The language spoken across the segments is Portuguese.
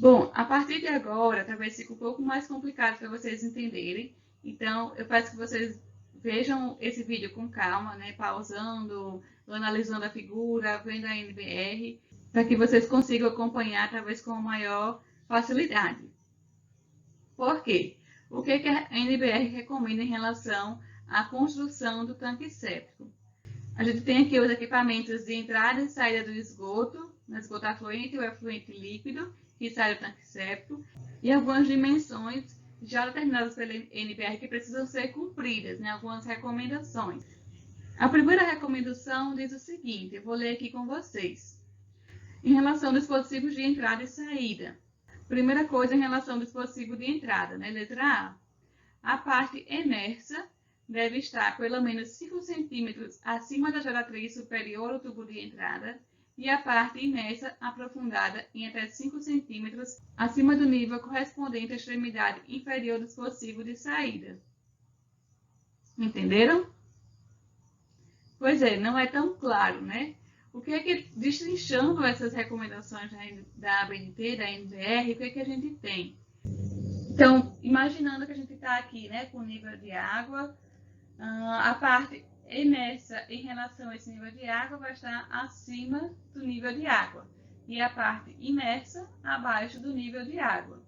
Bom, a partir de agora, talvez fique um pouco mais complicado para vocês entenderem. Então, eu peço que vocês vejam esse vídeo com calma, né? Pausando, analisando a figura, vendo a NBR, para que vocês consigam acompanhar, talvez com maior facilidade. Por quê? O que a NBR recomenda em relação à construção do tanque séptico? A gente tem aqui os equipamentos de entrada e saída do esgoto, no esgoto afluente ou efluente líquido, que sai do tanque séptico, e algumas dimensões já determinadas pela NBR que precisam ser cumpridas, né? Algumas recomendações. A primeira recomendação diz o seguinte, eu vou ler aqui com vocês. Em relação aos dispositivos de entrada e saída. Primeira coisa em relação ao dispositivo de entrada, né? Letra A. A parte emersa deve estar pelo menos 5 centímetros acima da geratriz superior ao tubo de entrada e a parte imersa aprofundada em até 5 centímetros acima do nível correspondente à extremidade inferior do dispositivo de saída. Entenderam? Pois é, não é tão claro, né? O que é que, destrinchando essas recomendações da ABNT, da NBR, o que é que a gente tem? Então, imaginando que a gente está aqui, né, com o nível de água, a parte emersa em relação a esse nível de água vai estar acima do nível de água e a parte imersa abaixo do nível de água.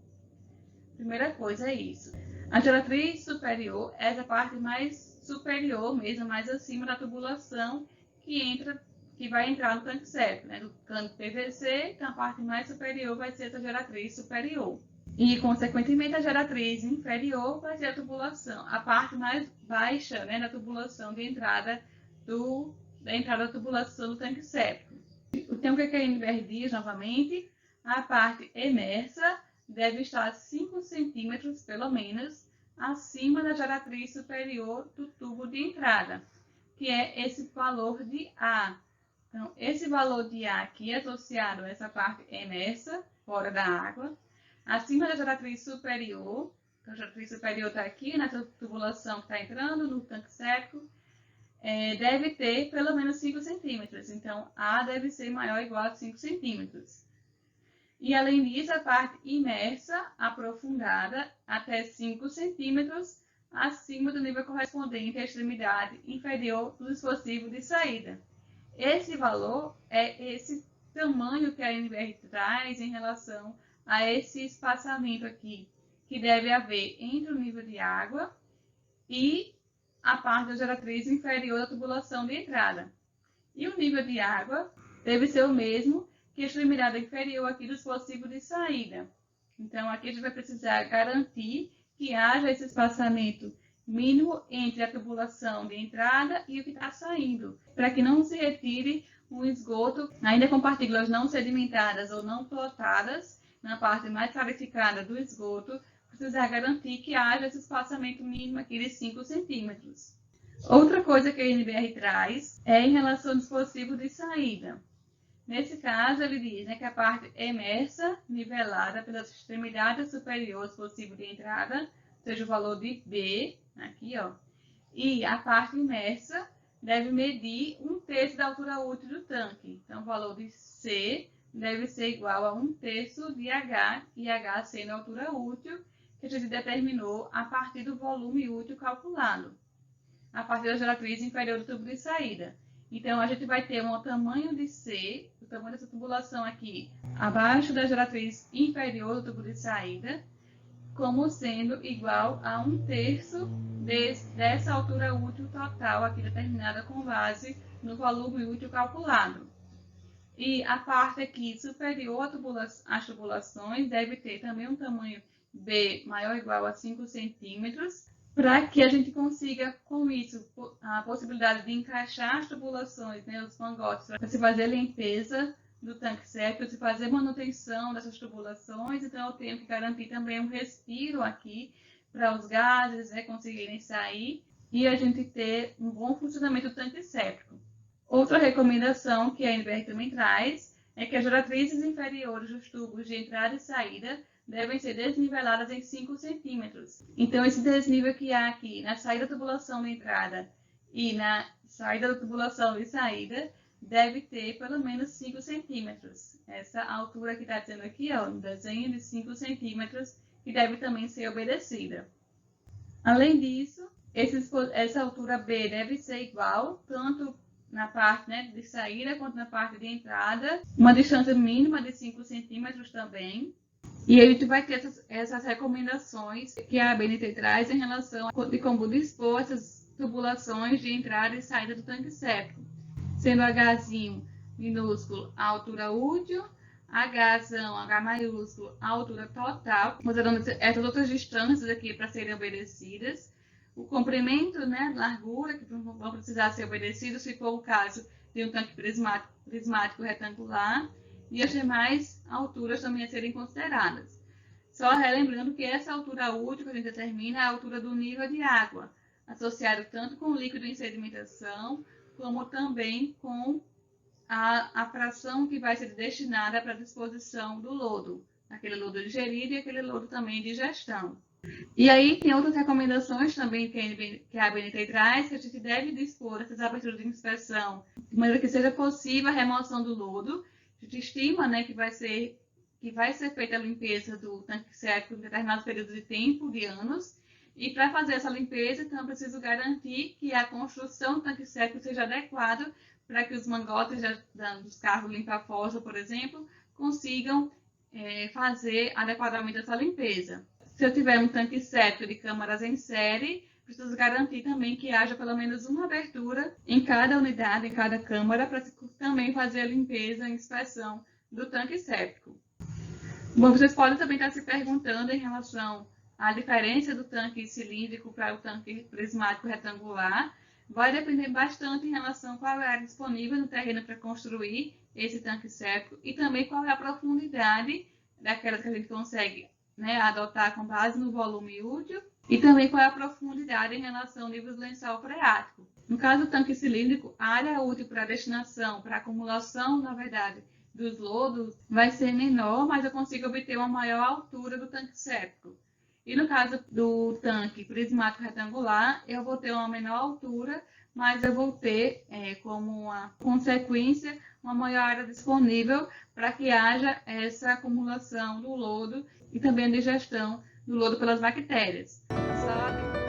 Primeira coisa é isso. A geratriz superior é essa parte mais superior mesmo, mais acima da tubulação que vai entrar no tanque séptico, né? Do cano PVC, então a parte mais superior vai ser essa geratriz superior. E, consequentemente, a geratriz inferior vai ser a tubulação, a parte mais baixa, né, da tubulação de entrada da tubulação do tanque séptico. Então, o que a NBR diz novamente? A parte emersa deve estar 5 centímetros, pelo menos, acima da geratriz superior do tubo de entrada, que é esse valor de A. Então, esse valor de A aqui é associado a essa parte emersa, fora da água, acima da geratriz superior, então a geratriz superior está aqui nessa tubulação que está entrando no tanque séptico, deve ter pelo menos 5 centímetros. Então, A deve ser maior ou igual a 5 centímetros. E, além disso, a parte imersa, aprofundada, até 5 centímetros acima do nível correspondente à extremidade inferior do dispositivo de saída. Esse valor é esse tamanho que a NBR traz em relação a esse espaçamento aqui, que deve haver entre o nível de água e a parte da geratriz inferior da tubulação de entrada. E o nível de água deve ser o mesmo que a extremidade inferior aqui do dispositivo de saída. Então, aqui a gente vai precisar garantir que haja esse espaçamento mínimo entre a tubulação de entrada e o que está saindo, para que não se retire um esgoto, ainda com partículas não sedimentadas ou não flotadas, na parte mais clarificada do esgoto, precisar garantir que haja esse espaçamento mínimo aqui de 5 centímetros. Outra coisa que a NBR traz é em relação ao dispositivo de saída. Nesse caso, ele diz, né, que a parte emersa, nivelada pelas extremidades superiores do dispositivo de entrada, seja o valor de B, aqui, ó, e a parte imersa deve medir 1/3 da altura útil do tanque. Então, o valor de C deve ser igual a 1/3 de H, e H sendo a altura útil, que a gente determinou a partir do volume útil calculado, a partir da geratriz inferior do tubo de saída. Então, a gente vai ter um tamanho de C, o tamanho dessa tubulação aqui, abaixo da geratriz inferior do tubo de saída, como sendo igual a 1/3 dessa altura útil total, aqui determinada com base no volume útil calculado. E a parte aqui superior às tubulações deve ter também um tamanho B maior ou igual a 5 centímetros, para que a gente consiga, com isso, a possibilidade de encaixar as tubulações, né, os mangotes, para se fazer limpeza do tanque séptico, se fazer manutenção dessas tubulações. Então, eu tenho que garantir também um respiro aqui para os gases, né, conseguirem sair e a gente ter um bom funcionamento do tanque séptico. Outra recomendação que a NBR também traz é que as geratrizes inferiores dos tubos de entrada e saída devem ser desniveladas em 5 centímetros. Então, esse desnível que há aqui na saída da tubulação de entrada e na saída da tubulação de saída deve ter pelo menos 5 centímetros. Essa altura que está dizendo aqui, ó, no desenho de 5 centímetros, que deve também ser obedecida. Além disso, essa altura B deve ser igual, tanto na parte, né, de saída quanto na parte de entrada, uma distância mínima de 5 centímetros também. E aí a gente vai ter essas recomendações que a ABNT traz em relação de como dispor essas tubulações de entrada e saída do tanque séptico, sendo Hzinho minúsculo a altura útil, Hzão, H maiúsculo a altura total, considerando essas outras distâncias aqui para serem obedecidas, o comprimento, né, largura, que vão precisar ser obedecidos se for o caso de um tanque prismático retangular, e as demais alturas também a serem consideradas. Só relembrando que essa altura útil que a gente determina é a altura do nível de água, associado tanto com o líquido em sedimentação, como também com a fração que vai ser destinada para a disposição do lodo, aquele lodo digerido e aquele lodo também de gestão. E aí tem outras recomendações também que a ABNT traz, que a gente deve dispor essas aberturas de inspeção de maneira que seja possível a remoção do lodo. A gente estima, né, que vai ser feita a limpeza do tanque séptico em determinados períodos de tempo, de anos, e para fazer essa limpeza, então, é preciso garantir que a construção do tanque séptico seja adequada para que os mangotes dos carros limpa-fossa, por exemplo, consigam fazer adequadamente essa limpeza. Se eu tiver um tanque séptico de câmaras em série, preciso garantir também que haja pelo menos uma abertura em cada unidade, em cada câmara, para também fazer a limpeza e inspeção do tanque séptico. Bom, vocês podem também estar se perguntando em relação à diferença do tanque cilíndrico para o tanque prismático retangular. Vai depender bastante em relação a qual é a área disponível no terreno para construir esse tanque séptico e também qual é a profundidade daquelas que a gente consegue, né, adotar com base no volume útil e também qual é a profundidade em relação ao nível do lençol freático. No caso do tanque cilíndrico, a área útil para a destinação, para a acumulação, na verdade, dos lodos vai ser menor, mas eu consigo obter uma maior altura do tanque séptico. E no caso do tanque prismático retangular, eu vou ter uma menor altura, mas eu vou ter como uma consequência uma maior área disponível para que haja essa acumulação do lodo e também a digestão do lodo pelas bactérias. Só